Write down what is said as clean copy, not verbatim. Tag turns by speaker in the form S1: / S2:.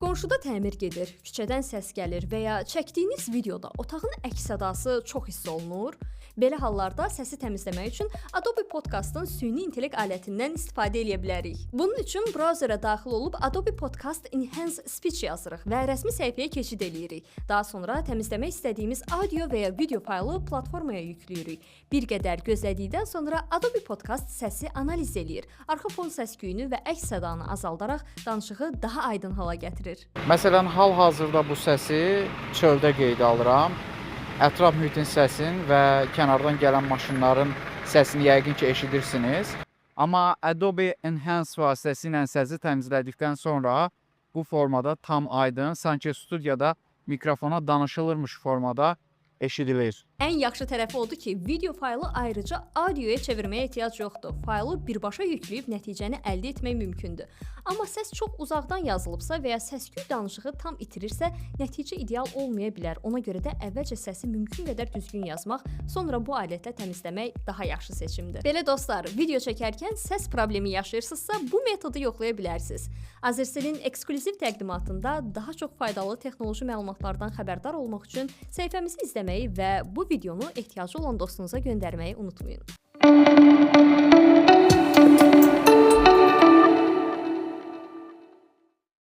S1: Qonşuda təmir gedir, küçədən səs gəlir və ya çəkdiyiniz videoda otağın əks-sədası çox hiss olunur. Belə hallarda səsi təmizləmək üçün Adobe Podcast'ın süni intellekt alətindən istifadə edə bilərik. Bunun üçün brauzerə daxil olub Adobe Podcast Enhance Speech yazırıq və rəsmi səhifəyə keçid edirik. Daha sonra təmizləmək istədiyimiz audio və ya video faylı platformaya yükləyirik. Bir qədər gözlədikdən sonra Adobe Podcast səsi analiz eləyir. Arxa fon səs-küyünü və əks-sədanı azaldaraq danışığı daha aydın hala gətirir.
S2: Məsələn, hal-hazırda bu səsi çöldə qeydə alıram. Ətraf mühitin səsini və kənardan gələn maşınların səsini yəqin ki, eşidirsiniz. Amma Adobe Enhance vasitəsilə səsi təmizlədikdən sonra bu formada tam aydın, sanki studiyada mikrofona danışılırmış formada eşidilir.
S1: Ən yaxşı tərəfi odur ki, video faylı ayrıca audioya çevirməyə ehtiyac yoxdur. Faylı birbaşa yükləyib nəticəni əldə etmək mümkündür. Amma səs çox uzaqdan yazılıbsa və ya səs-küy danışığı tam itirirsə, nəticə ideal olmaya bilər. Ona görə də əvvəlcə səsi mümkün qədər düzgün yazmaq, sonra bu alətlə təmizləmək daha yaxşı seçimdir. Belə dostlar, video çəkərkən səs problemi yaşayırsınızsa, bu metodu yoxlaya bilərsiniz. Azercell'in eksklüziv təqdimatında daha çox faydalı texnoloji məlumatlardan xəbərdar olmaq üçün səhifəmizi izləməyi və bu videonu ehtiyacı olan dostunuza göndərməyi unutmayın.